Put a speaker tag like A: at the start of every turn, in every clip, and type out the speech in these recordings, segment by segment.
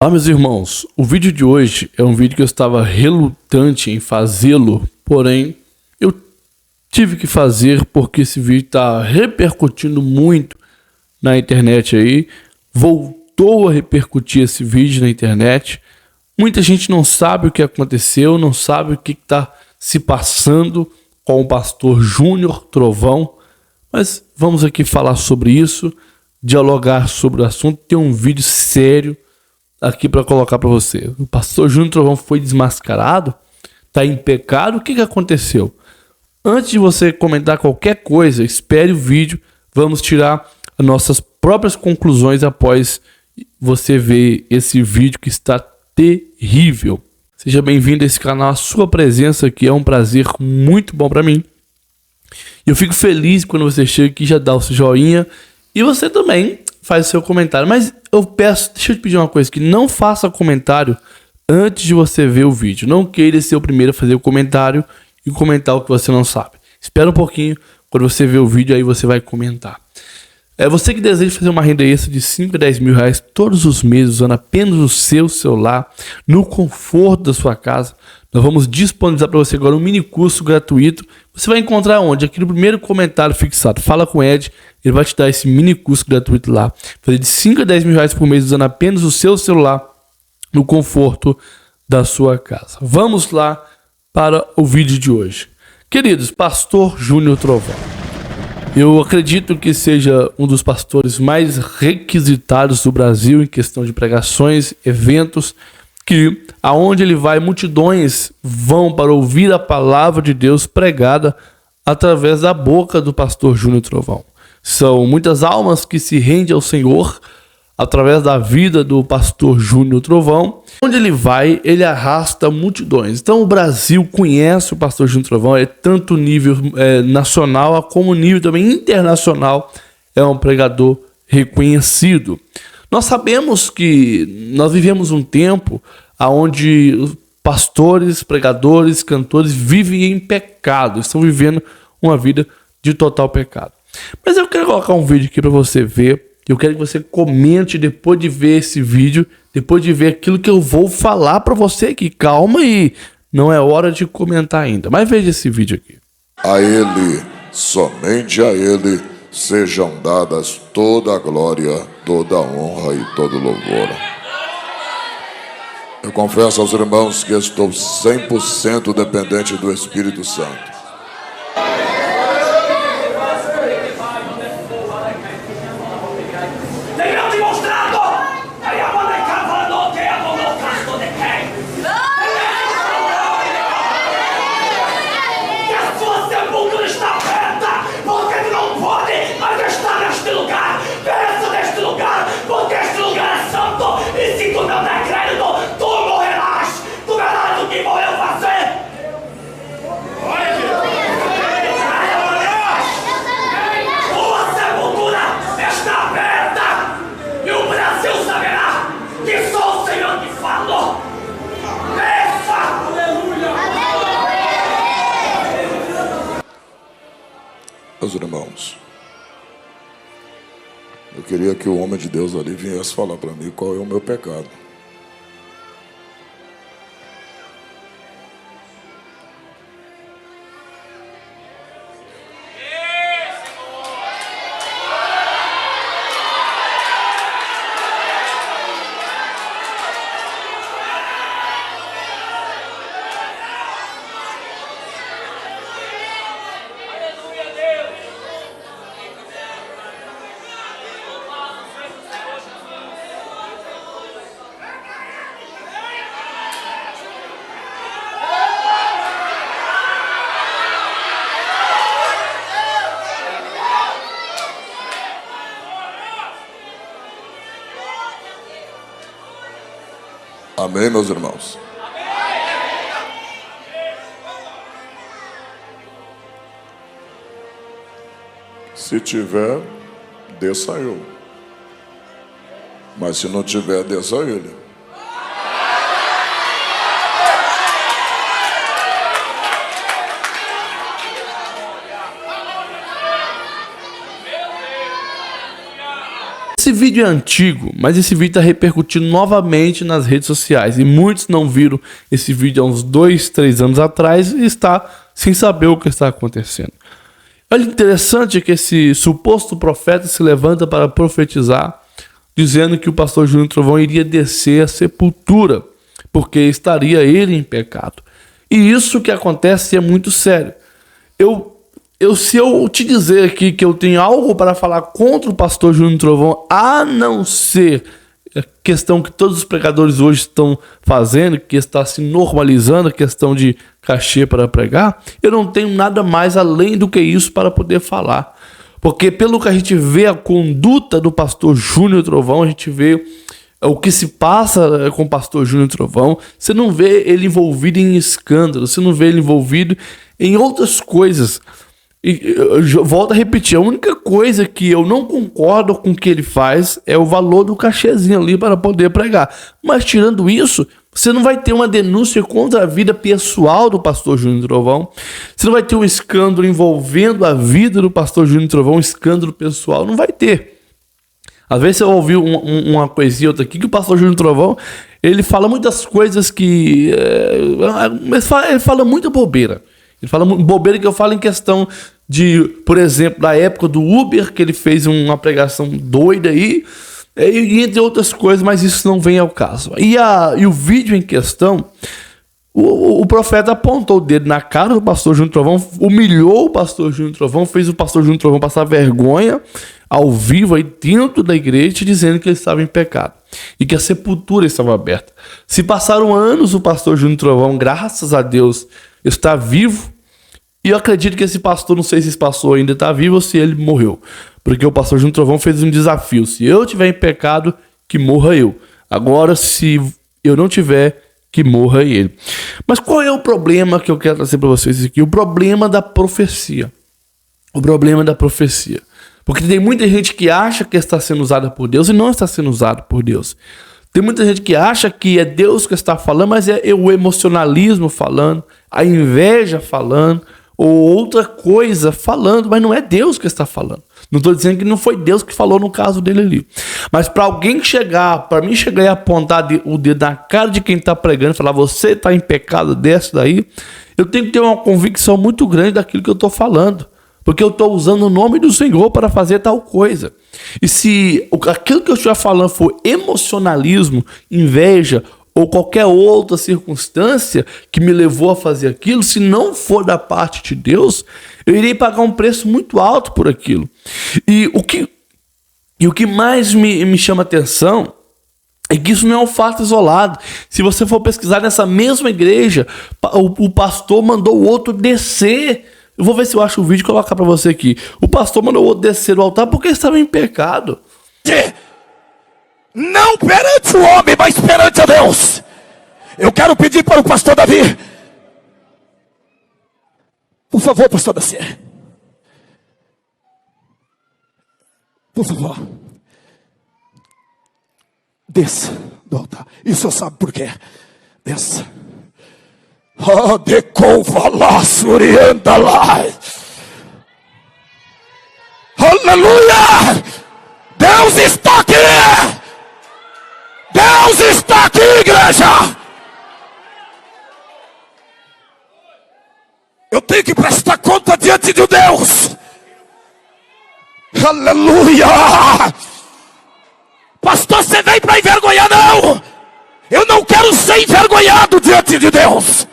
A: Olá, meus irmãos, o vídeo de hoje é um vídeo que eu estava relutante em fazê-lo, porém eu tive que fazer porque esse vídeo está repercutindo muito na internet aí, voltou a repercutir esse vídeo na internet. Muita gente não sabe o que aconteceu, não sabe o que está se passando com o pastor Júnior Trovão, mas vamos aqui falar sobre isso, dialogar sobre o assunto, ter um vídeo sério aqui para colocar para você. O pastor Júnior Trovão foi desmascarado, tá em pecado. O que aconteceu? Antes de você comentar qualquer coisa, espere o vídeo. Vamos tirar as nossas próprias conclusões após você ver esse vídeo que está terrível. Seja bem-vindo a esse canal. A sua presença aqui é um prazer muito bom para mim. Eu fico feliz quando você chega aqui, já dá o seu joinha e você também faz seu comentário. Mas eu peço, deixa eu te pedir uma coisa, que não faça comentário antes de você ver o vídeo. Não queira ser o primeiro a fazer o comentário e comentar o que você não sabe. Espera um pouquinho, quando você ver o vídeo aí você vai comentar. É você que deseja fazer uma renda extra de 5 a 10 mil reais todos os meses, usando apenas o seu celular, no conforto da sua casa. Nós vamos disponibilizar para você agora um mini curso gratuito. Você vai encontrar onde? Aqui no primeiro comentário fixado. Fala com o Ed, ele vai te dar esse mini curso gratuito lá. Fazer de 5 a 10 mil reais por mês, usando apenas o seu celular, no conforto da sua casa. Vamos lá para o vídeo de hoje. Queridos, pastor Júnior Trovão. Eu acredito que seja um dos pastores mais requisitados do Brasil em questão de pregações, eventos, que aonde ele vai, multidões vão para ouvir a palavra de Deus pregada através da boca do pastor Júnior Trovão. São muitas almas que se rendem ao Senhor através da vida do pastor Júnior Trovão. Onde ele vai, ele arrasta multidões. Então o Brasil conhece o pastor Júnior Trovão, é tanto nível nacional como nível também internacional. É um pregador reconhecido. Nós sabemos que nós vivemos um tempo onde pastores, pregadores, cantores vivem em pecado, estão vivendo uma vida de total pecado. Mas eu quero colocar um vídeo aqui para você ver. Eu quero que você comente depois de ver esse vídeo, depois de ver aquilo que eu vou falar para você aqui. Calma aí, não é hora de comentar ainda, mas veja esse vídeo aqui.
B: A Ele, somente a Ele, sejam dadas toda a glória, toda a honra e todo o louvor. Eu confesso aos irmãos que estou 100% dependente do Espírito Santo. Meus irmãos, eu queria que o homem de Deus ali viesse falar para mim qual é o meu pecado. Amém, meus irmãos? Se tiver, desça eu. Mas se não tiver, desça ele.
A: Esse vídeo é antigo, mas esse vídeo está repercutindo novamente nas redes sociais. E muitos não viram esse vídeo há uns 2, 3 anos atrás e está sem saber o que está acontecendo. Olha, interessante é que esse suposto profeta se levanta para profetizar, dizendo que o pastor Júnior Trovão iria descer à sepultura, porque estaria ele em pecado. E isso que acontece é muito sério. Se eu te dizer aqui que eu tenho algo para falar contra o pastor Júnior Trovão, a não ser a questão que todos os pregadores hoje estão fazendo, que está se normalizando a questão de cachê para pregar, eu não tenho nada mais além do que isso para poder falar. Porque pelo que a gente vê a conduta do pastor Júnior Trovão, a gente vê o que se passa com o pastor Júnior Trovão, você não vê ele envolvido em escândalo, você não vê ele envolvido em outras coisas. E eu volto a repetir, a única coisa que eu não concordo com o que ele faz é o valor do cachezinho ali para poder pregar. Mas tirando isso, você não vai ter uma denúncia contra a vida pessoal do pastor Júnior Trovão. Você não vai ter um escândalo envolvendo a vida do pastor Júnior Trovão, um escândalo pessoal. Não vai ter. Às vezes você ouviu uma coisinha outra aqui, que o pastor Júnior Trovão, ele fala muitas coisas que... ele fala muita bobeira. Ele fala bobeira que eu falo em questão de, por exemplo, da época do Uber, que ele fez uma pregação doida aí, e entre outras coisas, mas isso não vem ao caso. E o vídeo em questão, o profeta apontou o dedo na cara do pastor Júnior Trovão, humilhou o pastor Júnior Trovão, fez o pastor Júnior Trovão passar vergonha ao vivo aí dentro da igreja, dizendo que ele estava em pecado e que a sepultura estava aberta. Se passaram anos, o pastor Júnior Trovão, graças a Deus, está vivo. E eu acredito que esse pastor, não sei se esse pastor ainda está vivo ou se ele morreu. Porque o pastor Júnior Trovão fez um desafio. Se eu tiver em pecado, que morra eu. Agora, se eu não tiver, que morra ele. Mas qual é o problema que eu quero trazer para vocês aqui? O problema da profecia. O problema da profecia. Porque tem muita gente que acha que está sendo usada por Deus e não está sendo usada por Deus. Tem muita gente que acha que é Deus que está falando, mas é o emocionalismo falando, a inveja falando, ou outra coisa falando, mas não é Deus que está falando. Não estou dizendo que não foi Deus que falou no caso dele ali. Mas para alguém chegar, para mim chegar e apontar o dedo na cara de quem está pregando e falar, você está em pecado, desce daí, eu tenho que ter uma convicção muito grande daquilo que eu estou falando. Porque eu estou usando o nome do Senhor para fazer tal coisa. E se aquilo que eu estiver falando for emocionalismo, inveja ou qualquer outra circunstância que me levou a fazer aquilo, se não for da parte de Deus, eu irei pagar um preço muito alto por aquilo. E o que mais me chama atenção é que isso não é um fato isolado. Se você for pesquisar nessa mesma igreja, o pastor mandou o outro descer. Eu vou ver se eu acho o vídeo e colocar para você aqui. O pastor mandou o outro descer do altar porque estava em pecado.
C: Não perante o homem, mas perante a Deus. Eu quero pedir para o pastor Davi. Por favor, pastor Davi. Por favor. Desça do altar. E o senhor sabe por quê? Desça. Ah, de convalá, surianda lá. Aleluia! Deus está aqui! Deus está aqui, igreja! Eu tenho que prestar conta diante de Deus. Aleluia! Pastor, você vem para envergonhar? Não! Eu não quero ser envergonhado diante de Deus.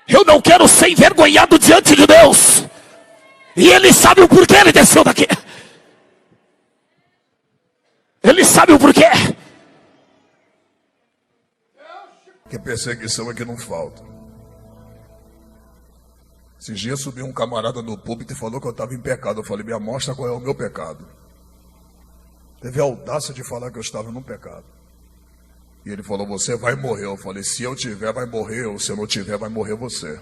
C: Eu não quero ser envergonhado diante de Deus. E Ele sabe o porquê Ele desceu daqui. Ele sabe o porquê.
B: Que perseguição é que não falta. Esses dias subiu um camarada no púlpito e falou que eu estava em pecado. Eu falei, me mostra qual é o meu pecado. Teve a audácia de falar que eu estava num pecado. E ele falou, você vai morrer. Eu falei, se eu tiver, vai morrer. Ou se eu não tiver, vai morrer você.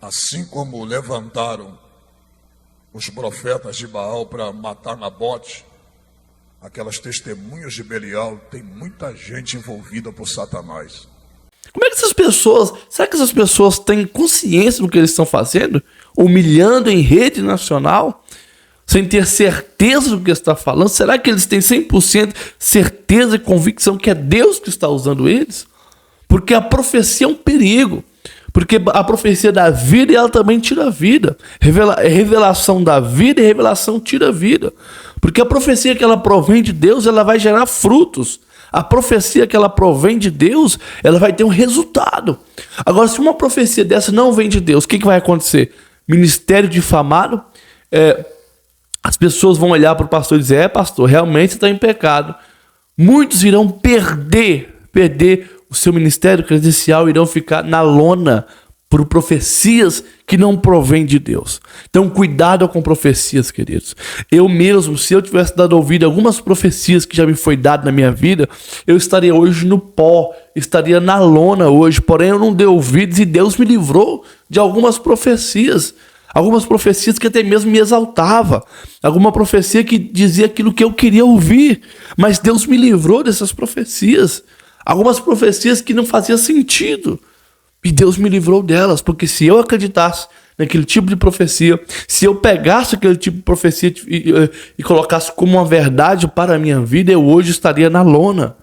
B: Assim como levantaram os profetas de Baal para matar Nabote, aquelas testemunhas de Belial, tem muita gente envolvida por Satanás.
A: Como é que será que essas pessoas têm consciência do que eles estão fazendo? Humilhando em rede nacional? Sem ter certeza do que está falando? Será que eles têm 100% certeza e convicção que é Deus que está usando eles? Porque a profecia é um perigo. Porque a profecia dá vida e ela também tira a vida. Revelação da vida e revelação tira a vida. Porque a profecia que ela provém de Deus, ela vai gerar frutos. A profecia que ela provém de Deus, ela vai ter um resultado. Agora, se uma profecia dessa não vem de Deus, o que vai acontecer? Ministério difamado. As pessoas vão olhar para o pastor e dizer: pastor, realmente você está em pecado. Muitos irão perder o seu ministério credencial, irão ficar na lona por profecias que não provêm de Deus. Então, cuidado com profecias, queridos. Eu mesmo, se eu tivesse dado ouvido a algumas profecias que já me foi dado na minha vida, eu estaria hoje no pó, estaria na lona hoje, porém eu não dei ouvidos e Deus me livrou de algumas profecias. Algumas profecias que até mesmo me exaltava. Alguma profecia que dizia aquilo que eu queria ouvir. Mas Deus me livrou dessas profecias. Algumas profecias que não faziam sentido. E Deus me livrou delas. Porque se eu acreditasse naquele tipo de profecia, se eu pegasse aquele tipo de profecia e colocasse como uma verdade para a minha vida, eu hoje estaria na lona.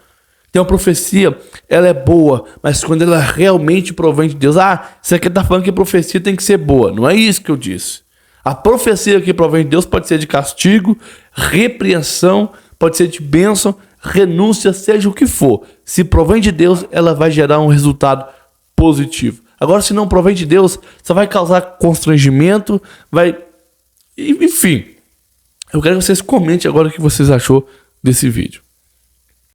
A: Então a profecia, ela é boa, mas quando ela realmente provém de Deus, você aqui está falando que a profecia tem que ser boa. Não é isso que eu disse. A profecia que provém de Deus pode ser de castigo, repreensão, pode ser de bênção, renúncia, seja o que for. Se provém de Deus, ela vai gerar um resultado positivo. Agora, se não provém de Deus, só vai causar constrangimento, enfim. Eu quero que vocês comentem agora o que vocês achou desse vídeo.